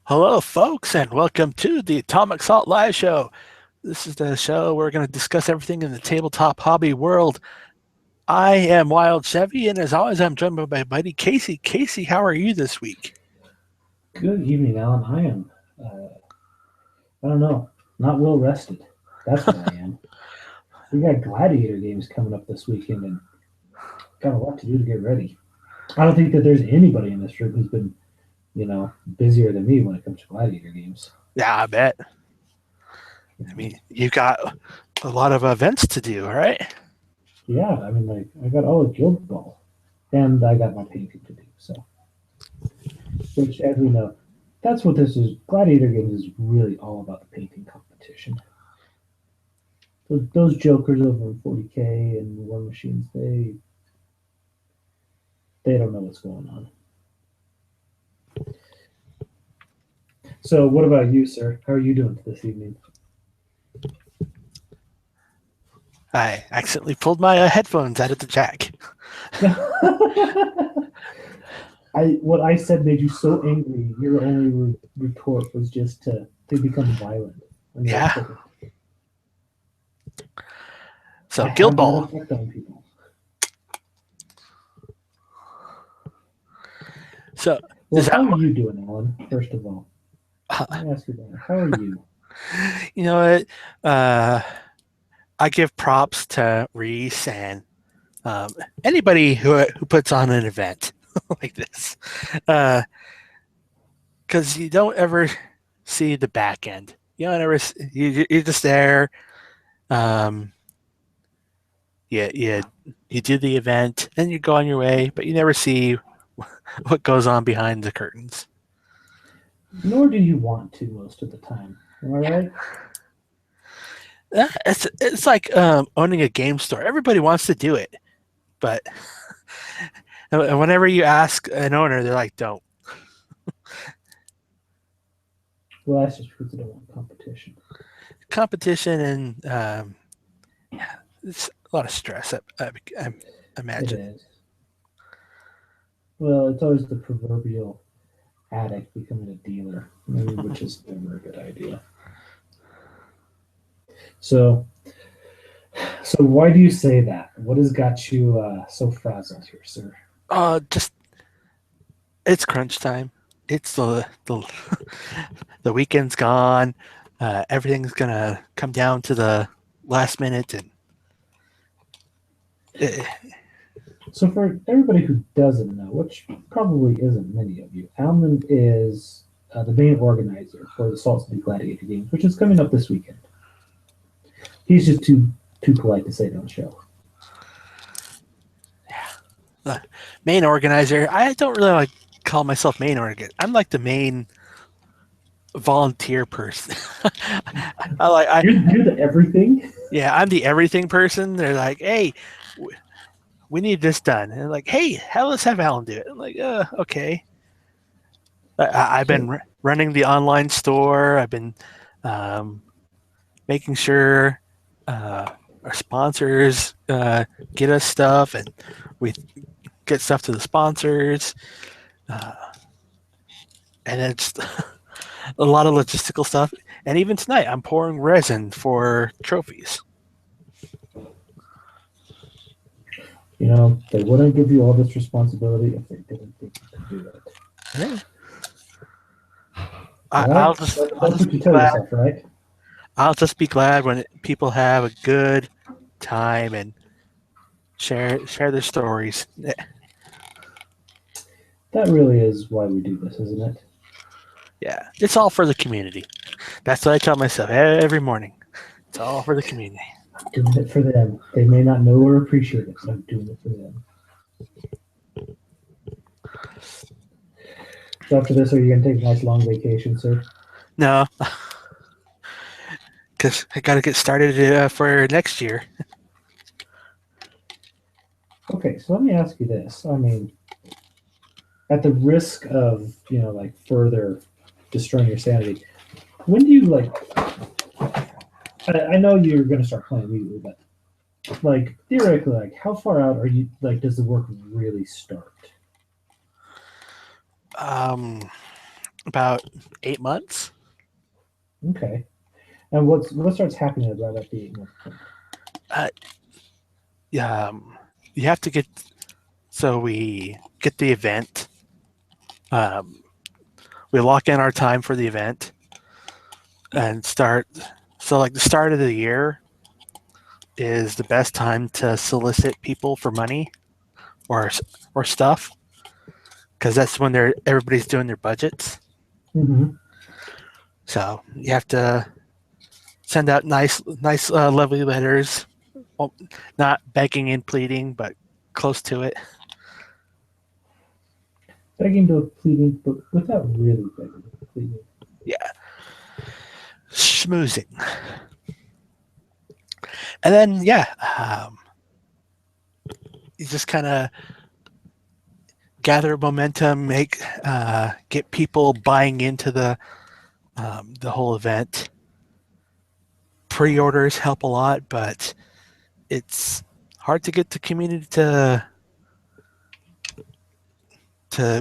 Hello, folks, and welcome to the Atomic Salt Live Show. This is the show where we're going to discuss everything in the tabletop hobby world. I am Wild Chevy, and as always, I'm joined by my buddy Casey. Casey, how are you this week? Good evening, Alan. I am, I don't know, not well rested. That's what I am. We got gladiator games coming up this weekend and got a lot to do to get ready. I don't think that there's anybody in this room who's been, busier than me when it comes to gladiator games. Yeah, I bet. I mean, you've got a lot of events to do, right? Yeah, I mean, like, I got all of Guild Ball and I got my painting to do. So, which, as we know, that's what this is. Gladiator games is really all about the painting competition. Those jokers over in 40K and War Machines, they don't know what's going on. So, what about you, sir? How are you doing this evening? I accidentally pulled my headphones out of the jack. What I said made you so angry. Your only retort was just to become violent. Yeah. So, I Guild have that Ball. effect on people. So, Well, is that how are you doing, Alan? First of all, let what? me ask you that. How are you? You know what? I give props to Reese and anybody who puts on an event like this, because you don't ever see the back end. You don't ever you're just there. Um, you you do the event, then you go on your way, but you never see what goes on behind the curtains. Nor do you want to most of the time. Am I right? It's like owning a game store. Everybody wants to do it, but whenever you ask an owner, they're like, "Don't." Well, that's just because they don't want competition. Competition and yeah, it's a lot of stress. I It imagine. is. Well, it's always the proverbial addict becoming a dealer, which is never a good idea. So, So why do you say that? What has got you so frazzled here, sir? Just it's crunch time. It's the the weekend's gone. Everything's gonna come down to the last minute, and uh, So for everybody who doesn't know, which probably isn't many of you, Alan is the main organizer for the Salt City Gladiator Games, which is coming up this weekend. He's just too polite to say it on the show. main organizer. I don't really like call myself main organizer. I'm like the main volunteer person. I like I You're the everything. Yeah, I'm the everything person. They're like, hey, we need this done, and I'm like, hey, let's have Alan do it. I'm like, okay. I've been So running the online store. I've been um, making sure our sponsors get us stuff, and we get stuff to the sponsors. Uh, and it's a lot of logistical stuff. And even tonight, I'm pouring resin for trophies. they wouldn't give you all this responsibility if they didn't think you could do it. Yeah. Well, I'll that's just what you be tell glad. yourself, right? I'll just be glad when people have a good time and share their stories. That really is why we do this, isn't it? Yeah, it's all for the community. That's what I tell myself every morning. It's all for the community. Doing it for them. They may not know or appreciate it, but I'm doing it for them. So after this, are you going to take a nice long vacation, sir? No, because I got to get started for next year. Okay, so let me ask you this. I mean, at the risk of, like further destroying your sanity, when do you like, I know you're going to start playing immediately, but like theoretically, like how far out are you, like, does the work really start? Um, about 8 months. Okay. And what starts happening right at the 8 month point? Uh, you have to get so we get the event. Um, we lock in our time for the event and start. So like the start of the year is the best time to solicit people for money or or stuff because that's when everybody's doing their budgets. Mm-hmm. So you have to send out nice, lovely letters. Well, not begging and pleading, but close to it. Begging to pleading, but without really begging to pleading. Yeah, schmoozing, and then you just kind of gather momentum, get people buying into the whole event. Pre-orders help a lot, but it's hard to get the community to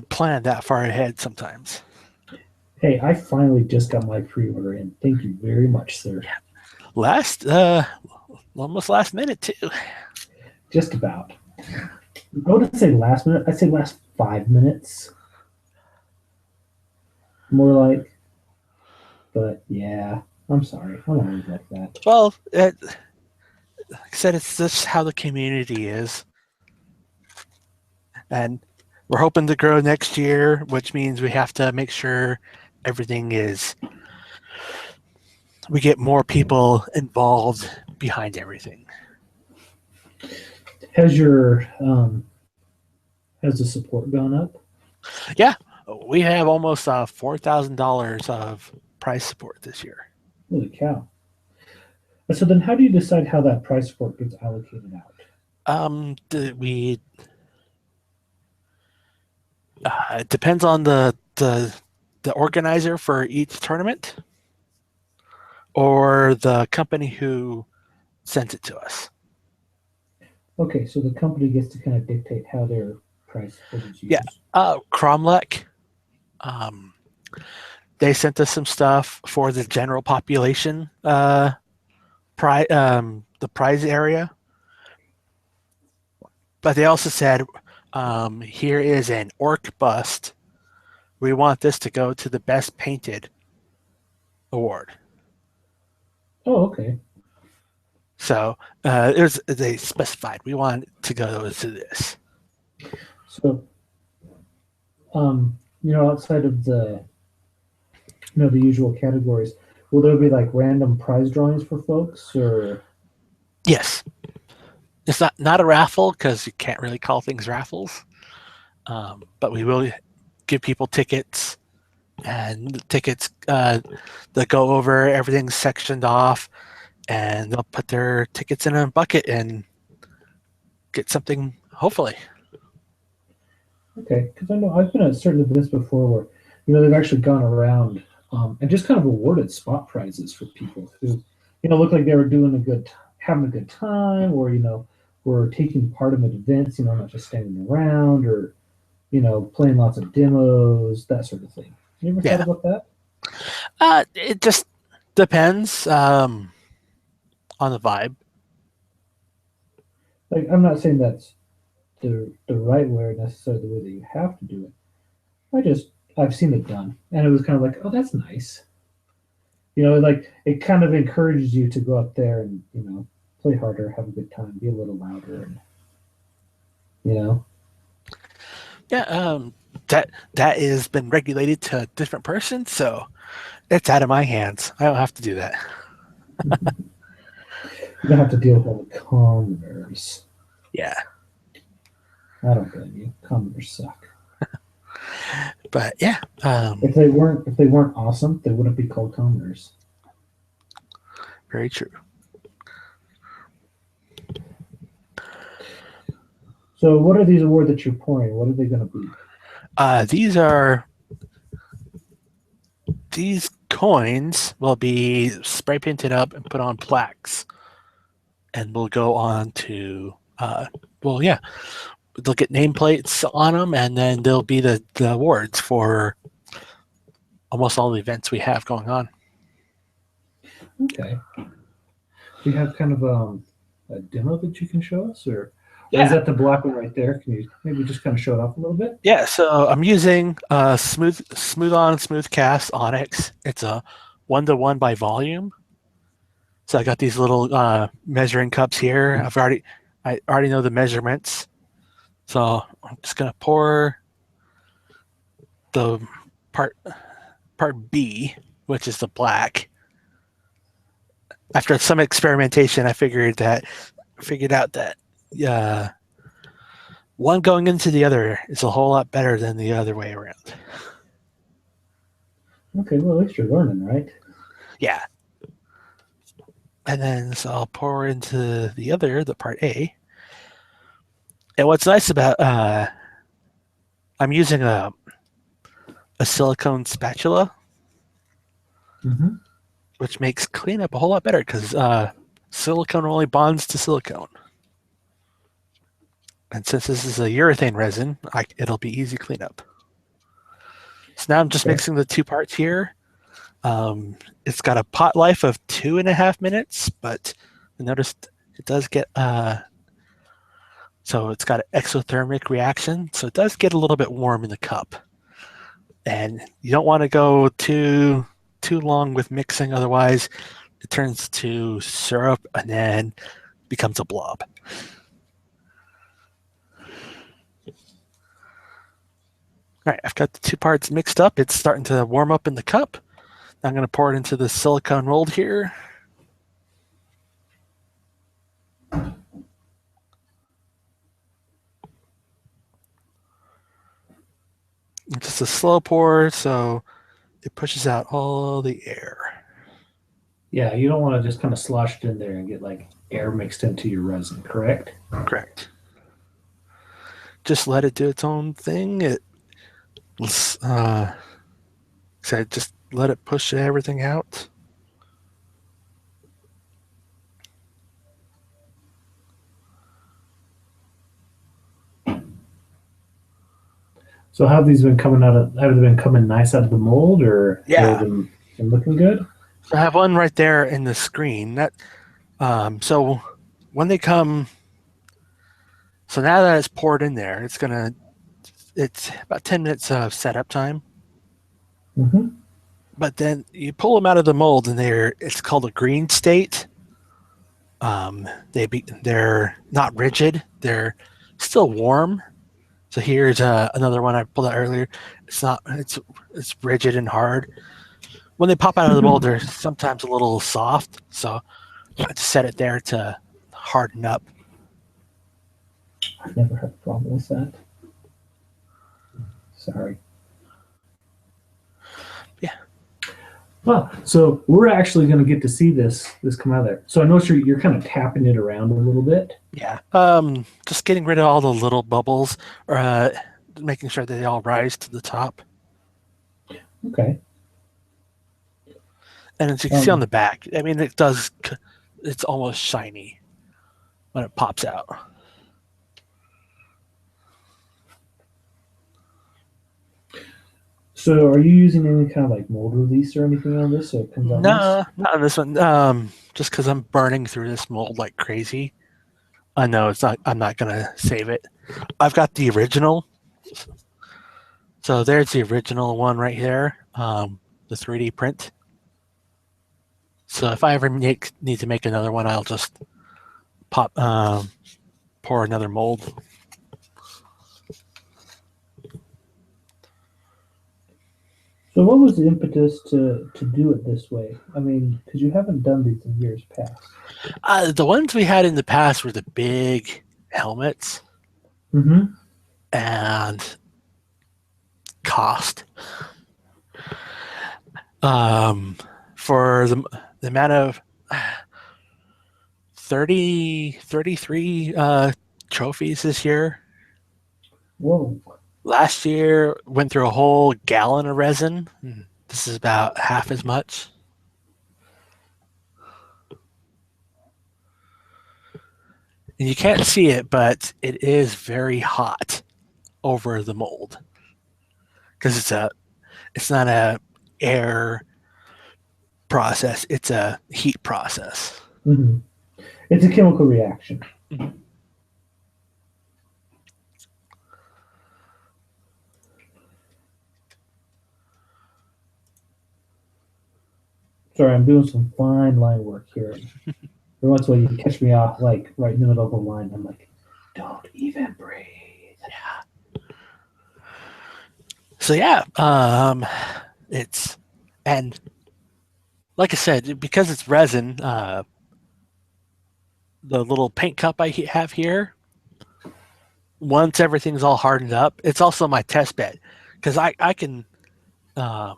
plan that far ahead sometimes. Hey, I finally just got my pre-order in. Thank you very much, sir. Last almost last minute too. Just about. I wouldn't say last minute. I'd say last 5 minutes. More like. But yeah, I'm sorry. I'm always like that. Well, like I said, it's just how the community is, and we're hoping to grow next year, which means we have to make sure everything is we get more people involved behind everything. Has your has the support gone up? Yeah, we have almost $4,000 of price support this year. Holy cow! So then, how do you decide how that price support gets allocated out? We it depends on the organizer for each tournament or the company who sends it to us. Okay, so the company gets to kind of dictate how their price support is Yeah, used. Cromlech, um, they sent us some stuff for the general population the prize area, but they also said here is an orc bust. We want this to go to the best painted award. Oh, okay. So they specified we want to go to this. So, outside of the usual categories, will there be like random prize drawings for folks, or Yes, it's not a raffle because you can't really call things raffles, but we will give people tickets and the tickets that go over everything's sectioned off and they'll put their tickets in a bucket and get something hopefully. okay? Because I know I've been at certain events before where they've actually gone around and just kind of awarded spot prizes for people who look like they were doing having a good time, or were taking part in events, not just standing around, or playing lots of demos, that sort of thing. You ever thought Yeah, about that? it just depends on the vibe. Like, I'm not saying that's the right way or necessarily the way that you have to do it. I've seen it done, and it was kind of like, oh, that's nice. Like it kind of encourages you to go up there and play harder, have a good time, be a little louder, and you know. Yeah, that has been regulated to a different person, so it's out of my hands. I don't have to do that. You don't have to deal with all the commoners. Yeah, I don't blame you. Commoners suck. but yeah, If they weren't awesome, they wouldn't be called commoners. very true. So, what are these awards that you're pouring? What are they going to be? These coins will be spray painted up and put on plaques, and will go on to they'll get nameplates on them, and then there'll be the awards for almost all the events we have going on. Okay. Do you have kind of a demo that you can show us, or is Yeah. that the black one right there? Can you maybe just kind of show it off a little bit? Yeah, so I'm using smooth on, smooth cast Onyx. It's a 1-to-1 by volume. So I got these little measuring cups here. I already know the measurements. So I'm just gonna pour the part part B, which is the black. After some experimentation, I figured out that uh, one going into the other is a whole lot better than the other way around. Okay, well, at least you're learning, right? Yeah. And then so I'll pour into the part A. And what's nice about I'm using a silicone spatula, Mm-hmm. which makes cleanup a whole lot better because silicone only bonds to silicone. And since this is a urethane resin, it'll be easy cleanup. So now I'm just Okay. mixing the two parts here. It's got a pot life of 2.5 minutes, but notice it does get so it's got an exothermic reaction, so it does get a little bit warm in the cup. And you don't want to go too long with mixing, otherwise it turns to syrup and then becomes a blob. All right, I've got the two parts mixed up. It's starting to warm up in the cup. I'm going to pour it into the silicone mold here. Just a slow pour, so it pushes out all the air. Yeah, you don't want to just kind of slosh it in there and get like air mixed into your resin, correct? Correct. Just let it do its own thing. So just let it push everything out. So have these been coming out of? Have they been coming nice out of the mold, or have Yeah. they been looking good? So I have one right there in the screen. So when they come, so now that it's poured in there, it's about 10 minutes of setup time. Mm-hmm. But then you pull them out of the mold, and it's called a green state. They're not rigid; they're still warm. So here's another one I pulled out earlier. It's rigid and hard. When they pop out of the mold, they're sometimes a little soft. So I just set it there to harden up. I've never had a problem with that. Sorry. Yeah. Well, so we're actually going to get to see this come out of there. So I notice you're kind of tapping it around a little bit. Yeah. Just getting rid of all the little bubbles, or making sure they all rise to the top. Okay. And as you can see on the back, I mean, it's almost shiny when it pops out. So are you using any kind of like mold release or anything on this so it comes out nice? No, not on this one. Just because I'm burning through this mold like crazy. I know it's not. I'm not gonna save it. I've got the original. So there's the original one right there. The 3D print. So if I ever need to make another one, I'll just pour another mold. So what was the impetus to do it this way? I mean, because you haven't done these in years past. The ones we had in the past were the big helmets Mm-hmm. and cost. For the amount of 33 trophies this year. Whoa. Last year went through a whole gallon of resin. This is about half as much. And you can't see it, but it is very hot over the mold because it's not a air process. It's a heat process. Mm-hmm. It's a chemical reaction. Mhm. Sorry, I'm doing some fine line work here. Every once in a while, you catch me off like right in the middle of a line. I'm like, don't even breathe. So yeah, it's and like I said, because it's resin, the little paint cup I have here, once everything's all hardened up, it's also my test bed because I can um,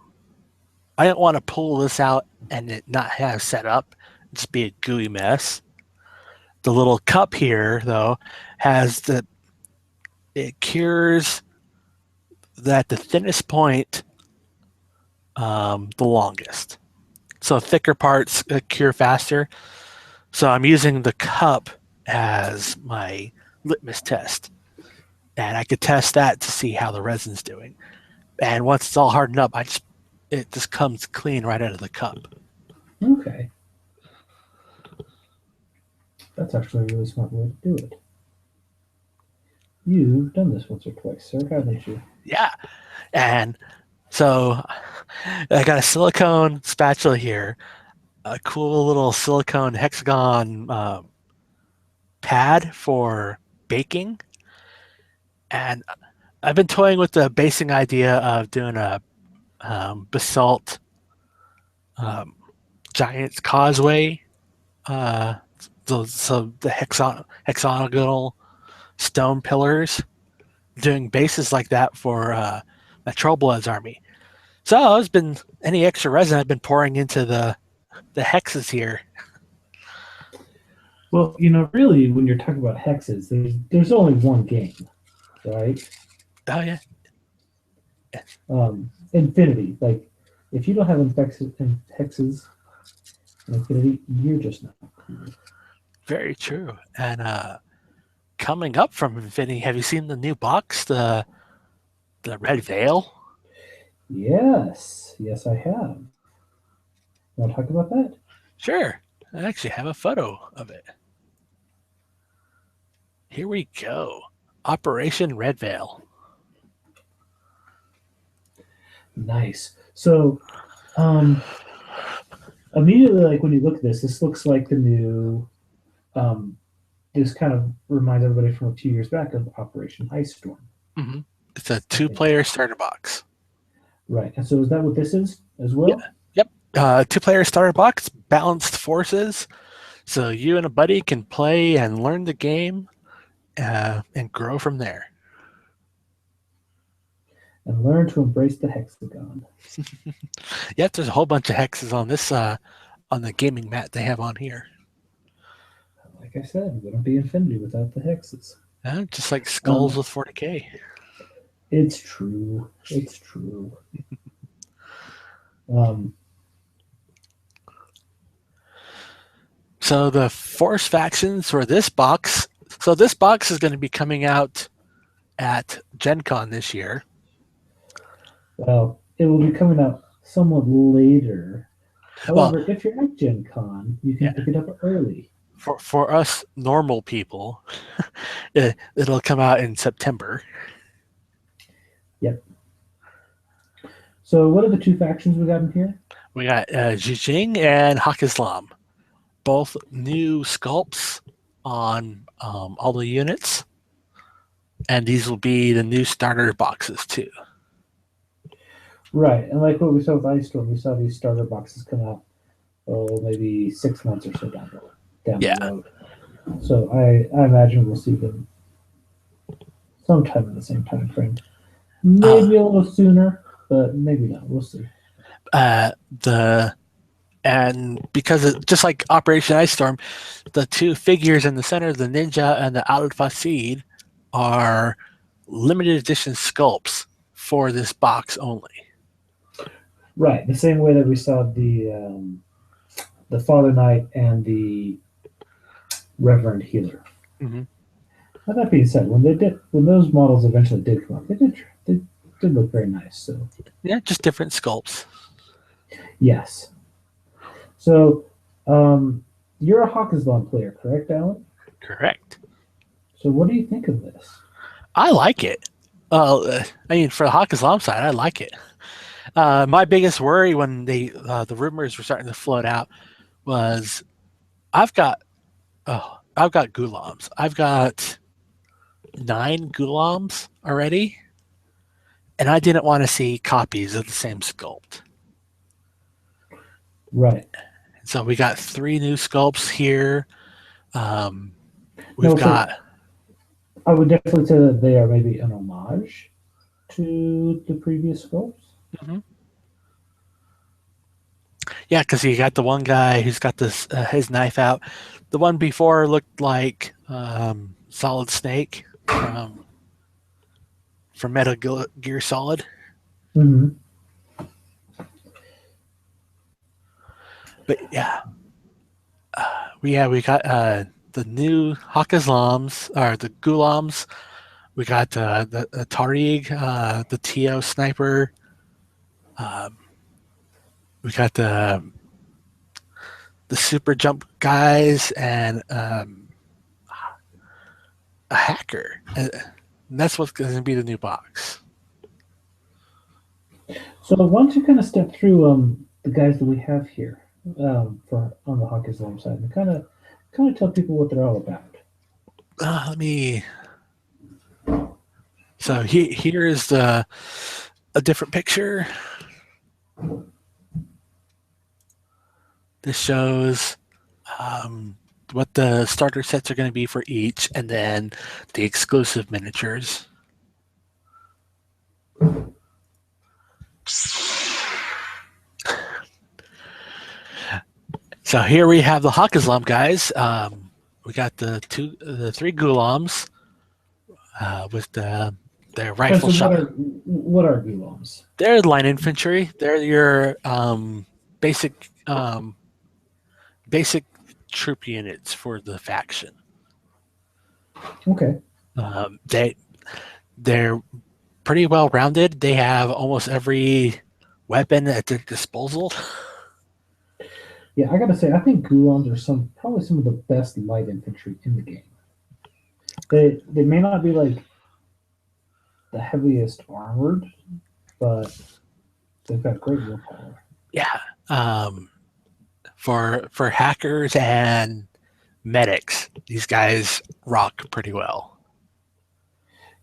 I don't want to pull this out and it not have set up, just be a gooey mess. The little cup here though has it cures that the thinnest point the longest. So thicker parts cure faster. So I'm using the cup as my litmus test, and I could test that to see how the resin's doing. And once it's all hardened up, it just comes clean right out of the cup. Okay. That's actually a really smart way to do it. You've done this once or twice, sir, haven't you? Yeah, and so I got a silicone spatula here, a cool little silicone hexagon pad for baking, and I've been toying with the basing idea of doing a basalt um, giant's causeway. So the hexagonal stone pillars, doing bases like that for the Trollbloods army. So I've been any extra resin I've been pouring into the hexes here. Well, really, when you're talking about hexes, there's only one game, right? Oh yeah, Infinity. Like, if you don't have hexes in Infinity, you're just not cool. very true. And coming up from Infinity, have you seen the new box, the Red Veil? Yes, I have. Want to talk about that? Sure, I actually have a photo of it. Here we go. Operation Red Veil. Nice. So, um, immediately, like when you look at this looks like the new. Um, this kind of reminds everybody from a few years back of Operation Ice Storm. Mm-hmm. It's a two-player starter box. Right. And so, is that what this is as Yeah. well? Yep. Two-player starter box, balanced forces. So you and a buddy can play and learn the game and grow from there. And learn to embrace the hexagon. Yep, there's a whole bunch of hexes on this on the gaming mat they have on here. Like I said, it wouldn't be Infinity without the hexes. Just like skulls with 40k. It's true. It's true. Um, So the force factions for this box. So this box is going to be coming out at Gen Con this year. well, it will be coming out somewhat later. Well, However, if you're at Gen Con, you can yeah, pick it up early. for us normal people, it'll come out in September. Yep. So, what are the two factions we got in here? We got Jijing and Hak Islam, both new sculpts on all the units, and these will be the new starter boxes too. Right, and like what we saw with Ice Storm, we saw these starter boxes come out, maybe 6 months or so down Yeah. the road. So I imagine we'll see them sometime in the same time frame. Maybe a little sooner, but maybe not. We'll see. And because just like Operation Ice Storm, the two figures in the center, the Ninja and the Al Fasid, are limited edition sculpts for this box only. Right, the same way that we saw the Father Knight and the Reverend Healer. Mm-hmm. Now, that being said, when those models eventually did come up, they did look very nice. So Yeah, just different sculpts. Yes. So, you're a Hawkesville player, correct, Alan? Correct. So, what do you think of this? I like it. I mean, for the Hawk Islam side, I like it. My biggest worry when the rumors were starting to float out was I've got I've got gulams. I've got 9 gulams already, and I didn't want to see copies of the same sculpt. Right. So we got 3 new sculpts here. Um, we've No, so got I would definitely say that they are maybe an homage to the previous sculpts. mhm. Yeah, because you got the one guy who's got this his knife out. The one before looked like Solid Snake from Metal Gear Solid. Mm-hmm. But yeah, we got the new Hawk Islams or the Gulams. We got the Tariq, the TO sniper. Um, we got the super jump guys and a hacker. And that's what's going to be the new box. So, why don't you kind of step through the guys that we have here for on the Hawk Islam side and kind of tell people what they're all about. Let me. So here is a different picture. This shows um, what the starter sets are going to be for each, and then the exclusive miniatures. So here we have the Hawk Islam guys. We got the 3 Gulams with their And rifle so, shot. what are gulams? They're line infantry. They're your basic basic troop units for the faction. Okay. They they're pretty well rounded. They have almost every weapon at their disposal. Yeah, I gotta say, I think gulams are probably some of the best light infantry in the game. They may not be like the heaviest armored, but they've got great willpower. Yeah, for hackers and medics, these guys rock pretty well.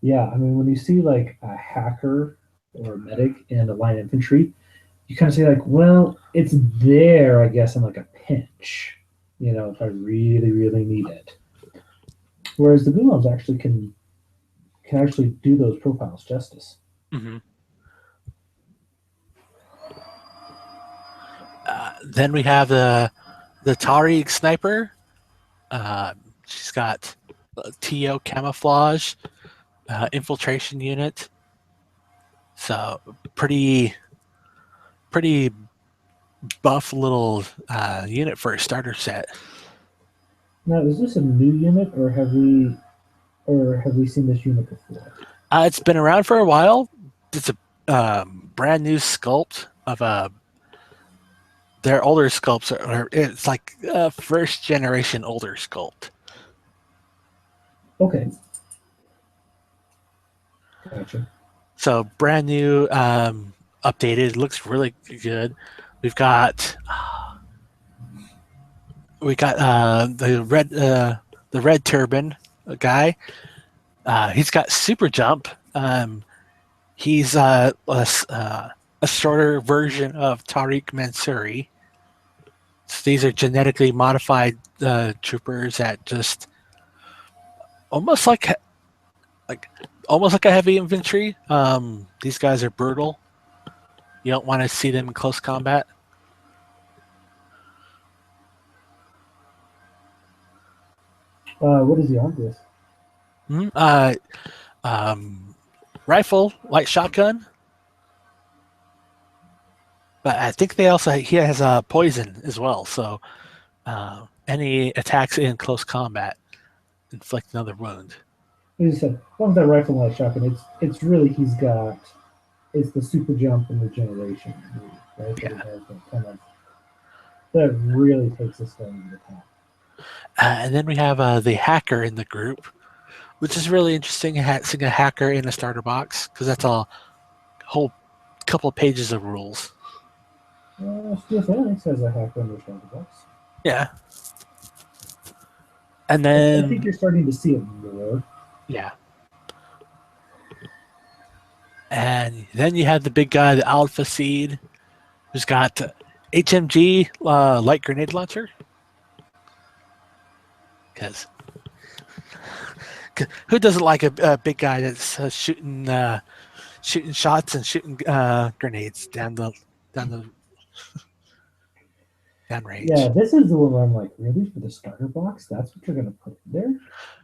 Yeah, I mean, when you see like a hacker or a medic and a line infantry, you kind of say like, well, it's there, I guess, in like a pinch, if I really, really need it. Whereas the gulams actually can actually do those profiles justice. Mm-hmm. Then we have the Tariq sniper. She's got TO camouflage, infiltration unit. So pretty buff little unit for a starter set. Now, is this a new unit, or have we seen this unit before? It's been around for a while. It's a brand new sculpt of a. Their older sculpts it's like a first generation older sculpt. Okay, gotcha. So brand new, updated. Looks really good. We've got the red turban guy. He's got super jump. He's a shorter version of Tariq Mansouri. So these are genetically modified troopers that just almost like almost like a heavy infantry. These guys are brutal. You don't want to see them in close combat. What is he armed with? Mhm. Rifle, light shotgun, but I think he has poison as well. So any attacks in close combat inflict another wound. He said, "One with that rifle light shotgun. It's really he's got. It's the super jump and regeneration. right? That Yeah. he has that really takes a stand in the top. And then we have the hacker in the group, which is really interesting. Seeing a hacker in a starter box because that's a whole couple of pages of rules. Steel Phalanx has a hacker in their starter box. Yeah. And I think then you're starting to see it more. yeah. And then you have the big guy, the Alpha Seed, who's got HMG light grenade launcher. Because who doesn't like a big guy that's shooting shots and shooting grenades down the down Yeah, range? this is the one where I'm like, really for the starter box? That's what you're gonna put in there?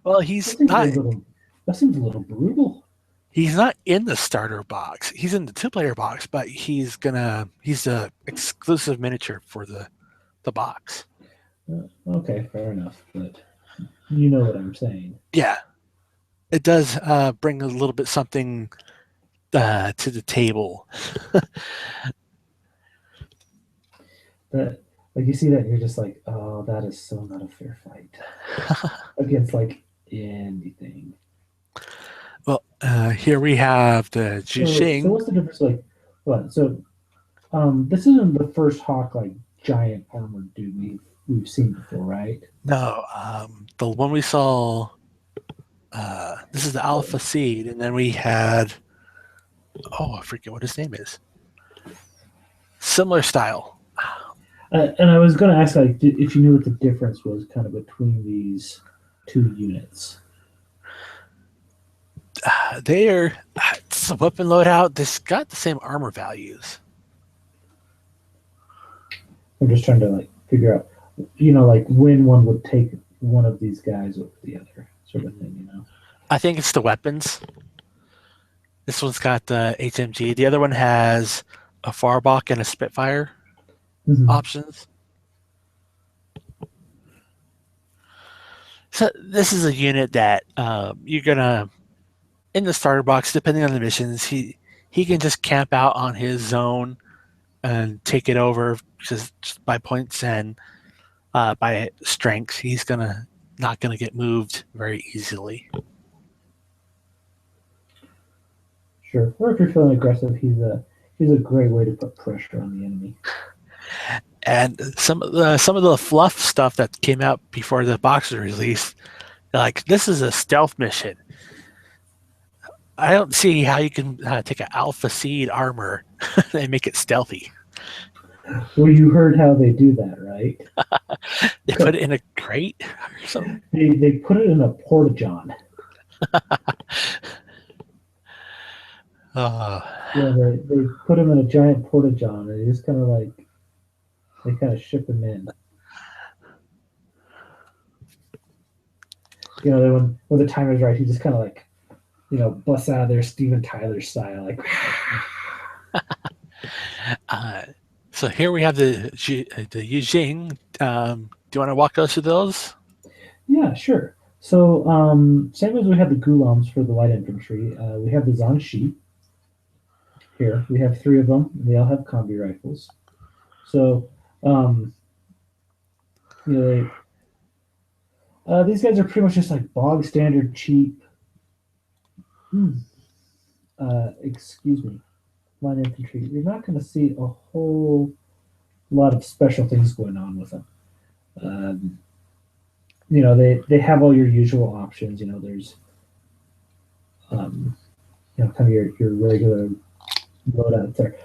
Well, That seems a little. That seems a little brutal. he's not in the starter box. He's in the two-player box, but he's the exclusive miniature for the box. Okay, fair enough. But you know what I'm saying. Yeah, it does bring a little bit something to the table. But like you see that, and you're just like, oh, that is so not a fair fight against like anything. Well, here we have the So Jishing. what's the difference? Like, what? So this isn't the first Hawk like giant armored dude we've seen before, right? No, the one we saw. This is the Alpha Seed, and then we had. Oh, I forget what his name is. Similar style. And I was going to ask, like, if you knew what the difference was, kind of between these two units. They are. It's a weapon loadout. This got the same armor values. I'm just trying to like figure out, like when one would take one of these guys over the other, sort of thing. I think it's the weapons. This one's got the HMG. The other one has a Farbach and a Spitfire Mm-hmm. options. So this is a unit that you're gonna in the starter box, depending on the missions, he can just camp out on his zone and take it over just by points and by strength. He's not gonna get moved very easily. Sure. Or if you're feeling aggressive, he's a great way to put pressure on the enemy. And some of the fluff stuff that came out before the box was released, like this is a stealth mission. I don't see how you can take an Alpha Seed armor and make it stealthy. Well, you heard how they do that, right? They put it in a crate or something. They put it in a porta-john. Uh, Yeah, they put him in a giant porta-john, and they just kind of like they kind of ship him in. Then when the time is right, he just kind of like busts out of there Steven Tyler style, like. uh, so here we have the Yijing. Do you want to walk us through those? Yeah, sure. So same as we have the Gulams for the light infantry, we have the Zangshi. Here we have three of them. They all have combi rifles. So they, these guys are pretty much just like bog standard cheap. Excuse me, light infantry. You're not going to see a whole lot of special things going on with them. They have all your usual options. There's kind of your regular loadout there.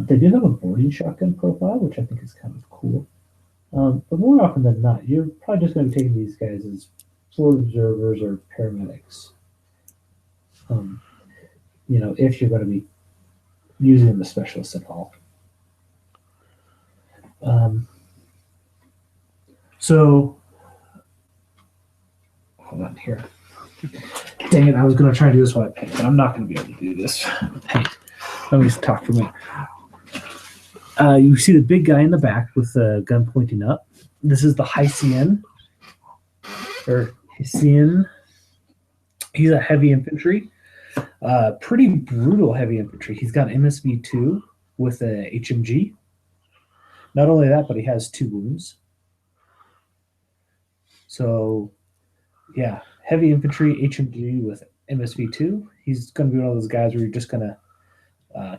They do have a boarding shotgun profile, which I think is kind of cool. But more often than not, you're probably just going to be taking these guys as floor observers or paramedics. If you're going to be using the specialists at all. So, hold on here. Dang it, I was going to try and do this while I paint, but I'm not going to be able to do this. Paint. Let me just talk for me. You see the big guy in the back with the gun pointing up. This is the Hysian, or Hysian. He's a heavy infantry. Pretty brutal heavy infantry. He's got MSV2 with a HMG. Not only that, but he has 2 wounds. So yeah, heavy infantry HMG with MSV2. He's going to be one of those guys where you're just going to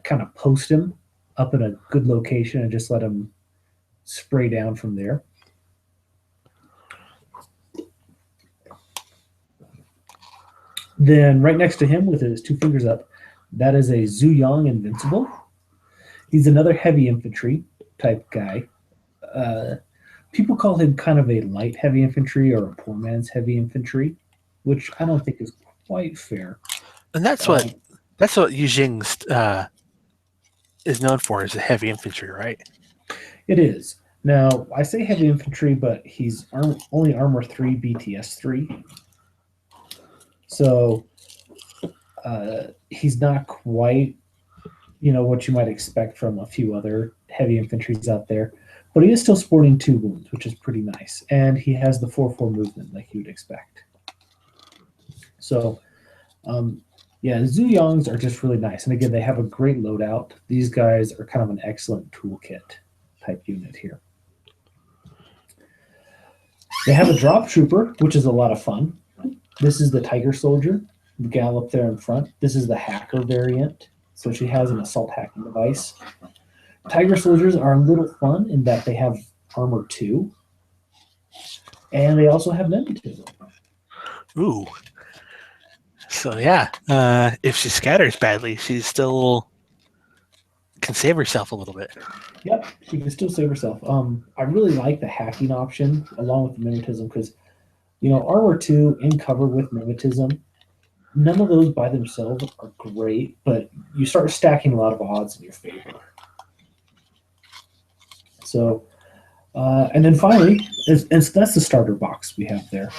kind of post him up in a good location and just let him spray down from there. Then right next to him with his 2 fingers up, that is a Zhu Yang Invincible. He's another heavy infantry type guy. People call him kind of a light heavy infantry or a poor man's heavy infantry, which I don't think is quite fair. And that's what Yu Jing's is known for, is the heavy infantry, right? It is. Now, I say heavy infantry, but he's only armor 3, BTS 3. So he's not quite, what you might expect from a few other heavy infantries out there. But he is still sporting 2 wounds, which is pretty nice. And he has the 4/4 movement like you would expect. So, yeah, Zhu Yangs are just really nice. And again, they have a great loadout. These guys are kind of an excellent toolkit type unit here. They have a drop trooper, which is a lot of fun. This is the Tiger Soldier, the gal up there in front. This is the hacker variant. So she has an assault hacking device. Tiger Soldiers are a little fun in that they have armor 2. And they also have magnetism. Ooh. So yeah, if she scatters badly, she still can save herself a little bit. Yep, she can still save herself. I really like the hacking option along with the mimetism because, armor 2 in cover with mimetism, none of those by themselves are great, but you start stacking a lot of odds in your favor. So, and then finally, and so that's the starter box we have there.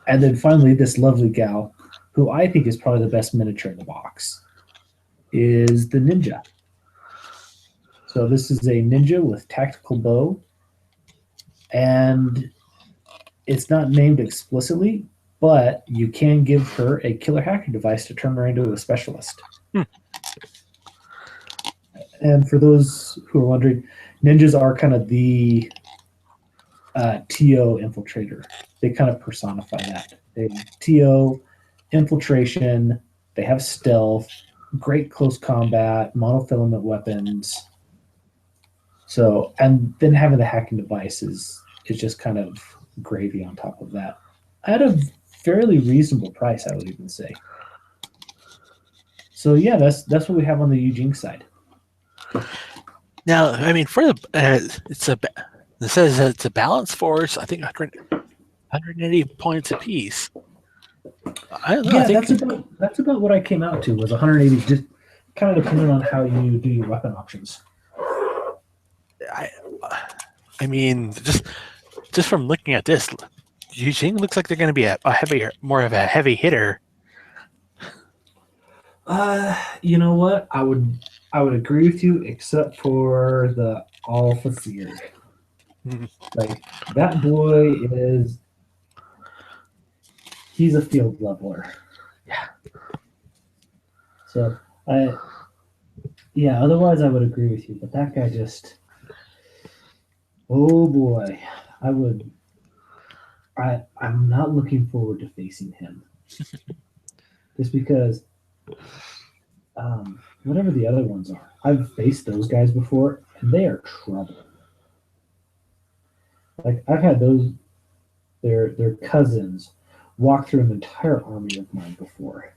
And then finally, this lovely gal, who I think is probably the best miniature in the box, is the Ninja. So this is a Ninja with tactical bow, and it's not named explicitly, but you can give her a killer hacking device to turn her into a specialist. And for those who are wondering, ninjas are kind of the TO infiltrator. They kind of personify that. They TO, infiltration, they have stealth, great close combat, monofilament weapons. So, and then having the hacking device is just kind of gravy on top of that. At a fairly reasonable price, I would even say. So yeah, that's what we have on the Yu Jing side. Now, I mean, for the it says that it's a balanced force. I think 180 points apiece. I don't know. Yeah, that's about what I came out to, was 180, just kind of depending on how you do your weapon options. I mean, just from looking at this, Yu Jing looks like they're going to be more of a heavy hitter. You know what? I would agree with you, except for the Alpha Seer. Like, that boy he's a field leveler. Yeah. So otherwise I would agree with you, but that guy just, oh boy, I'm not looking forward to facing him. Just because whatever the other ones are, I've faced those guys before, and they are trouble. Like, I've had their cousins walk through an entire army of mine before.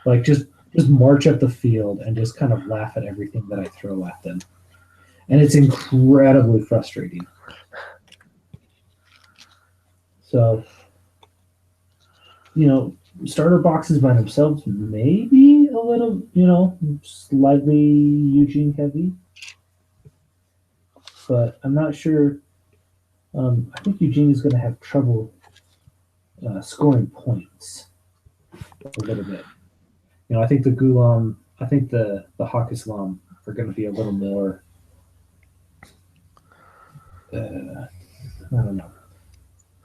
Like, just march up the field and just kind of laugh at everything that I throw at them. And it's incredibly frustrating. So, starter boxes by themselves, maybe a little, slightly Yu Jing heavy. But I'm not sure. I think Yu Jing is going to have trouble scoring points a little bit. I think the Gulam, I think the Hawk Islam are going to be a little more. I don't know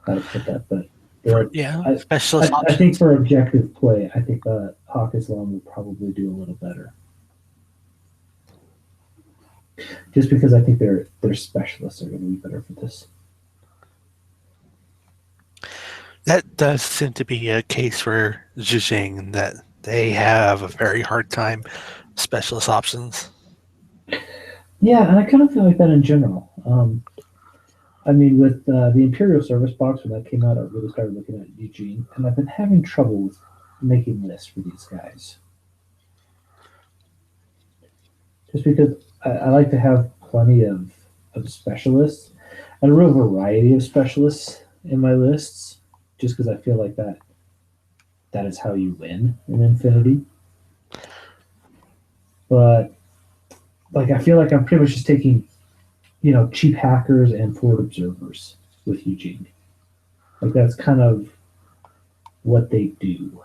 how to put that, but I think for objective play, I think the Hawk Islam will probably do a little better. just because I think their specialists are going to be better for this. That does seem to be a case for Zhejiang, that they have a very hard time specialist options. Yeah, and I kind of feel like that in general. I mean, with the Imperial Service Box when that came out, I really started looking at Eugene, and I've been having trouble with making lists for these guys, just because I like to have plenty of specialists and a real variety of specialists in my lists, just because I feel like that is how you win in Infinity. But like, I feel like I'm pretty much just taking, cheap hackers and forward observers with Eugene. Like that's kind of what they do.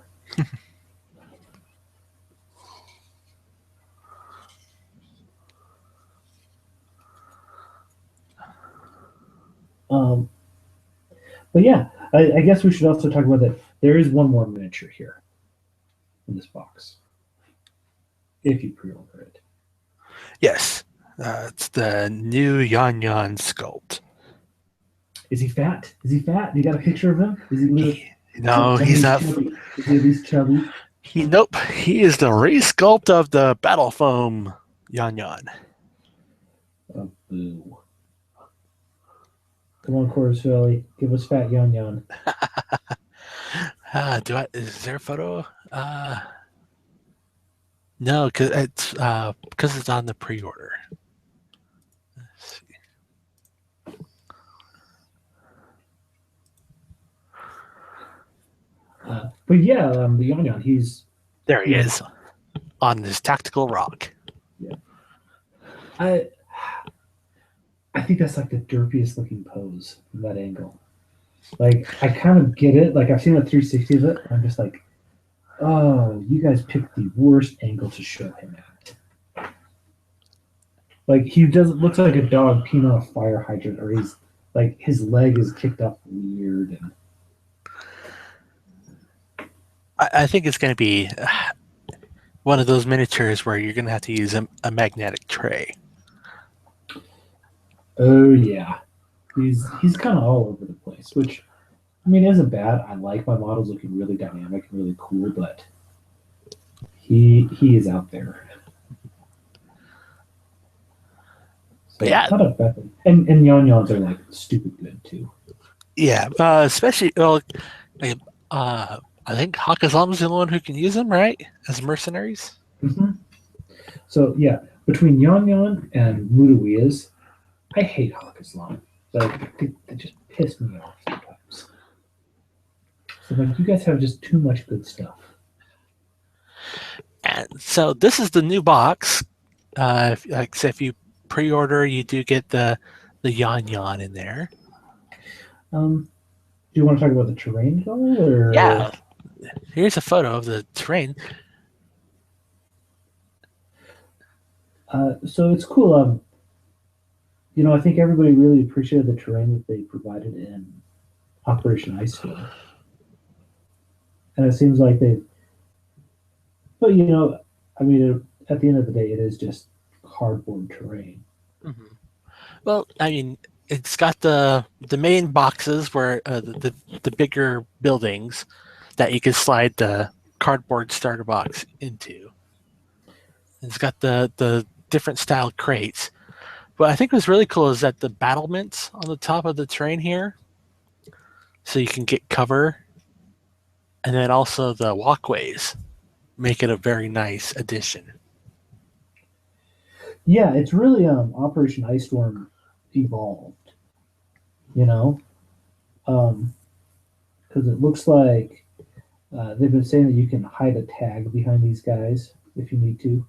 Um, but yeah, I guess we should also talk about that. There is one more miniature here in this box if you pre-order it. Yes, it's the new Yan Yan sculpt. Is he fat? Is he fat? You got a picture of him? Is he little? No, Tell me he's he's not. chubby. Is he at least chubby? Nope. He is the resculpt of the battle foam Yan Yan. Oh, boo. Come on, Chorus Valley. Give us fat Yon Yon. Is there a photo? No, because it's on the pre-order. Let's see. But yeah, the Yon Yon, he's. There he is on this tactical rock. Yeah. I think that's like the derpiest looking pose from that angle. Like, I kind of get it. Like, I've seen a 360 of it. I'm just like, oh, you guys picked the worst angle to show him at. Like, he doesn't looks like a dog peeing on a fire hydrant, or he's like his leg is kicked up weird. And I think it's going to be one of those miniatures where you're going to have to use a magnetic tray. oh yeah, he's kind of all over the place. Which, I mean, isn't bad. I like my models looking really dynamic and really cool, but he is out there. So But yeah, not a bad thing. And Yon Yons are like stupid good too. yeah, especially I think Hakazam's the only one who can use them, right? As mercenaries. Mm-hmm. So yeah, between Yon Yon and Mudawias, I hate Hawk Islam. Like they just piss me off sometimes. So like you guys have just too much good stuff. And so this is the new box. If you pre-order, you do get the Yan Yan in there. Do you want to talk about the terrain at all? Or? Yeah. Here's a photo of the terrain. So it's cool. I think everybody really appreciated the terrain that they provided in Operation Ice Storm. And it seems like but I mean, at the end of the day, it is just cardboard terrain. Mm-hmm. Well, I mean, it's got the main boxes where the bigger buildings that you can slide the cardboard starter box into. It's got the different style crates. What I think was really cool is that the battlements on the top of the terrain here, so you can get cover, and then also the walkways make it a very nice addition. Yeah, it's really Operation Ice Storm evolved, you know, because it looks like they've been saying that you can hide a tag behind these guys if you need to.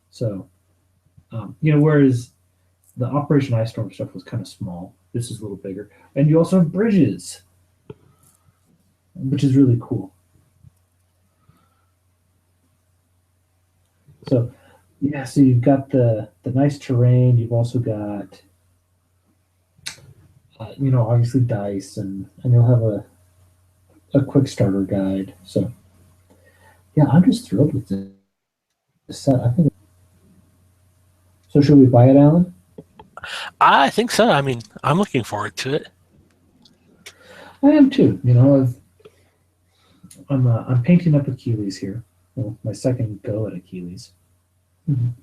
So, whereas the Operation Ice Storm stuff was kind of small, this is a little bigger, and you also have bridges, which is really cool. So, yeah, so you've got the nice terrain. You've also got, obviously dice, and you'll have a quick starter guide. So, yeah, I'm just thrilled with this set. I think So should we buy it, Alan? I think so. I mean, I'm looking forward to it. I am too. I'm painting up Achilles here. Well, my second go at Achilles. Mhm.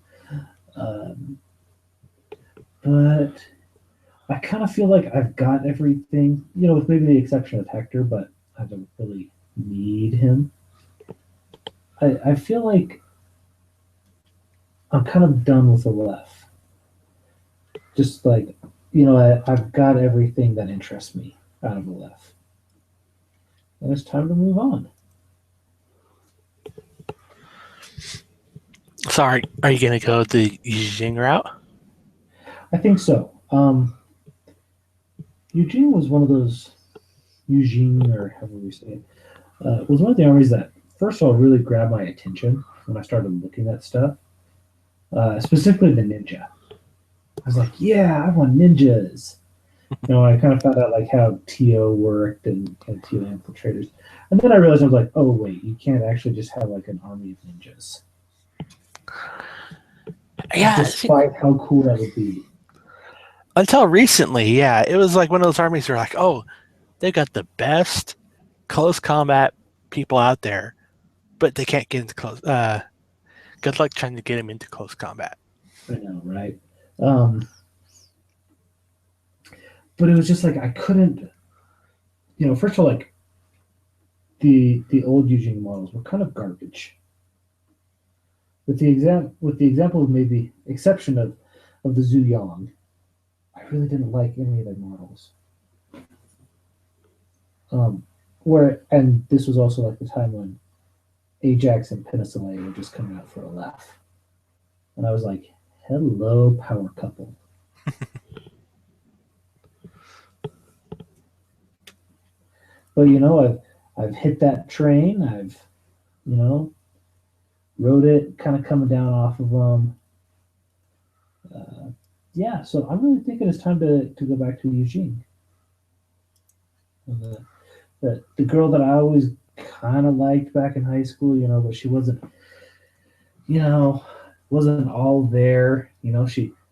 Um, but I kind of feel like I've got everything, with maybe the exception of Hector, but I don't really need him. I feel like I'm kind of done with the left. Just like, I've got everything that interests me out of the left. And it's time to move on. Sorry, are you going to go the Yijing route? I think so. Eugene was one of those, Eugene, or however we say it, was one of the armies that, first of all, really grabbed my attention when I started looking at stuff, specifically the ninja. I was like, yeah, I want ninjas. I kind of found out like how TO worked and TO infiltrators. And then I realized I was like, oh, wait, you can't actually just have like an army of ninjas, Yeah, see, despite how cool that would be. until recently, yeah, it was like one of those armies where like, oh, they got the best close combat people out there, but they can't get into close. Good luck trying to get them into close combat. I know, right? Um, but it was just like I couldn't, first of all, like the old Eugene models were kind of garbage. With the example of maybe exception of the Zhu Yang, I really didn't like any of their models. And this was also like the time when Ajax and Penicillin were just coming out for a laugh, and I was like, "Hello, power couple." But I've hit that train. I've you know rode it, kind of coming down off of them. Yeah, so I'm really thinking it's time to go back to Eugene. And the girl that I always kind of liked back in high school, but she you know, wasn't all there.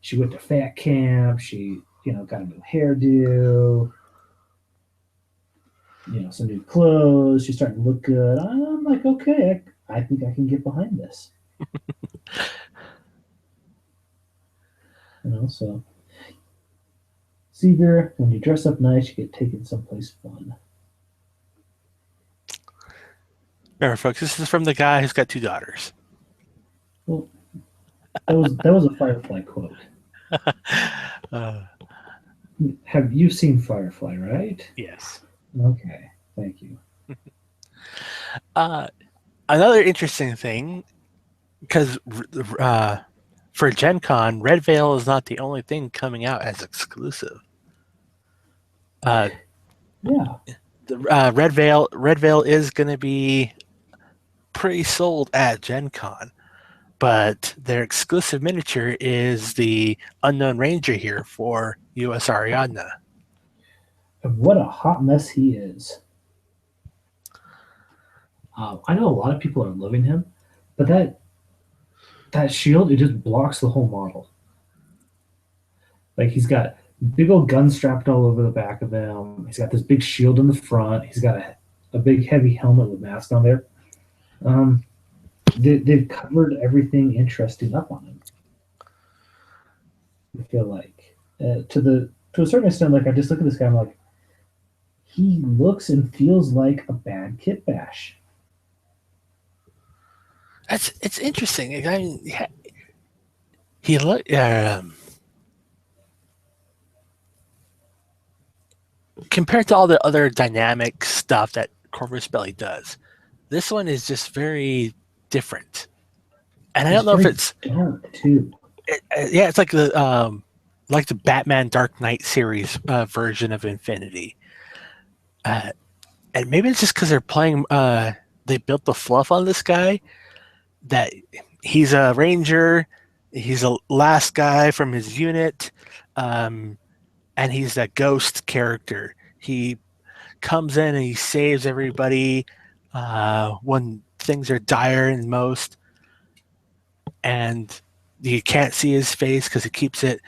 She went to fat camp. She, got a new hairdo. Some new clothes. She's starting to look good. I'm like, okay, I think I can get behind this. So Seeger, when you dress up nice, you get taken someplace fun. Remember, folks, this is from the guy who's got two daughters. Well, that was a Firefly quote. uh, Have you seen Firefly, right? yes. Okay, thank you. Uh, Another interesting thing, because for Gen Con, Red Veil is not the only thing coming out as exclusive. Uh, Yeah, the Red Veil is going to be pre-sold at Gen Con, but their exclusive miniature is the Unknown Ranger here for US Ariadna. and what a hot mess he is. I know a lot of people are loving him, but that shield, it just blocks the whole model. Like he's got big old gun strapped all over the back of him. He's got this big shield in the front. He's got a big heavy helmet with mask on there. Um, they've covered everything interesting up on him. I feel like to a certain extent, like I just look at this guy, I'm like, he looks and feels like a bad kit bash. It's interesting. I mean, he look compared to all the other dynamic stuff that Corvus Belly does. This one is just very different, and I It's don't know if very it's dark too. yeah, it's like the Batman Dark Knight series version of Infinity, uh, and maybe it's just because they're playing. They built the fluff on this guy that he's a ranger, he's a last guy from his unit, um, and he's that ghost character. He comes in and he saves everybody when things are dire and most. And you can't see his face because he keeps it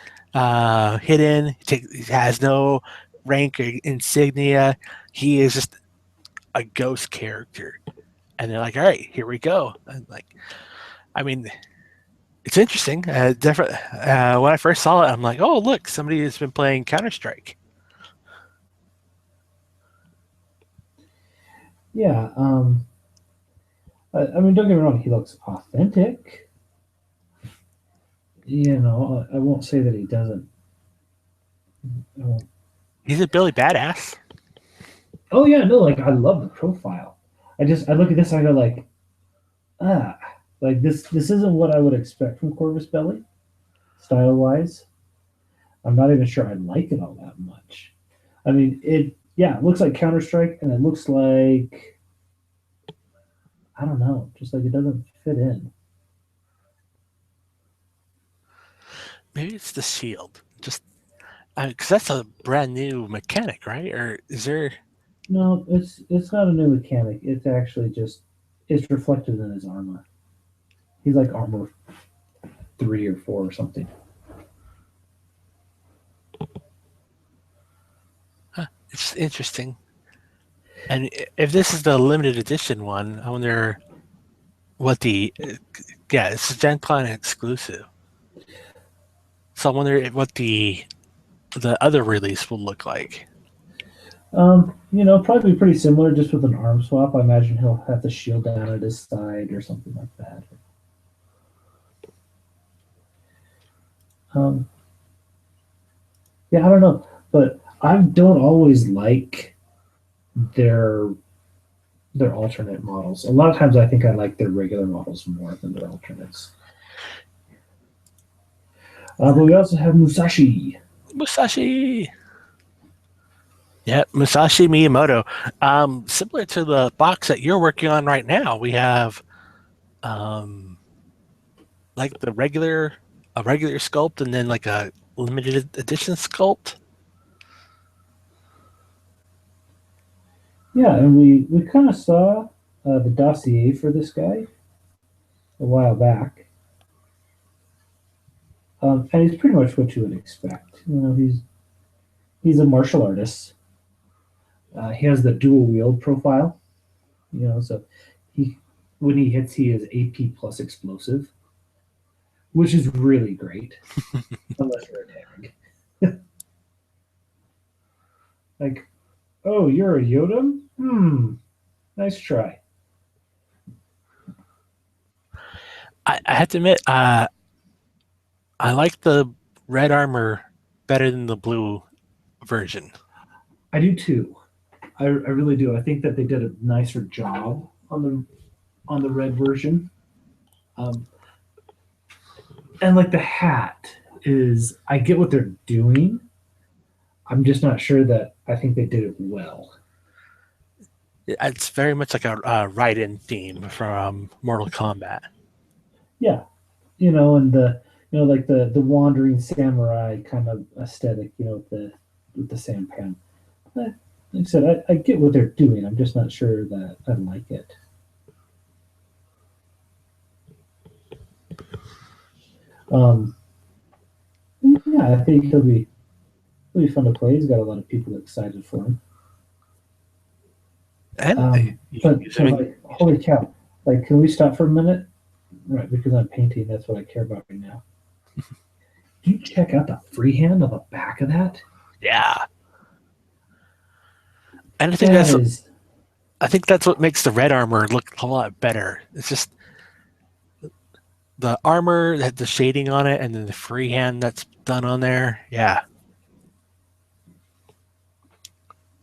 hidden. He has no rank or insignia. He is just a ghost character. And they're like, all right, here we go. And like, I mean, it's interesting. Different. When I first saw it, I'm like, oh, look, somebody has been playing Counter Strike. Yeah. I mean, don't get me wrong. He looks authentic. You know, I won't say that he doesn't. I won't. He's a Billy Badass. Oh yeah, no. Like I love the profile. I look at this and I go like, ah, like this isn't what I would expect from Corvus Belly, style wise. I'm not even sure I like it all that much. I mean, it looks like Counter Strike, and it looks like I don't know, just like it doesn't fit in. Maybe it's the shield. Just because that's a brand new mechanic, right? Or is there? No, it's not a new mechanic. It's actually just it's reflected in his armor. He's like armor 3 or 4 or something. Huh, it's interesting. And if this is the limited edition one, I wonder what the yeah, it's a Gen Con exclusive. So I wonder what the other release will look like. Probably pretty similar, just with an arm swap. I imagine he'll have the shield down at his side or something like that. Um, yeah, I don't know, but I don't always like their their alternate models. A lot of times, I think I like their regular models more than their alternates. But we also have Musashi. Musashi. Yeah, Musashi Miyamoto. Similar to the box that you're working on right now, we have um, like a regular sculpt, and then like a limited edition sculpt. Yeah, and we kind of saw the dossier for this guy a while back, and he's pretty much what you would expect. He's a martial artist. He has the dual wield profile. So he when he hits, he is AP plus explosive, which is really great, unless you're a tag. Like, oh, you're a Yoda? Nice try. I have to admit, I like the red armor better than the blue version. I do too. I really do. I think that they did a nicer job on the red version. Um, and like the hat is, I get what they're doing. I'm just not sure that I think they did it well. It's very much like a ride-in theme from Mortal Kombat. Yeah, and like the wandering samurai kind of aesthetic, with the sampan. Like I said, I get what they're doing. I'm just not sure that I like it. Um, yeah, I think he'll be fun to play. He's got a lot of people excited for him. And you can use But them in, like, holy cow! Like, can we stop for a minute? Right, because I'm painting. That's what I care about right now. Can you check out the freehand on the back of that? yeah. And That is, I think that's what makes the red armor look a lot better. It's just the armor, the shading on it, and then the freehand that's done on there. Yeah,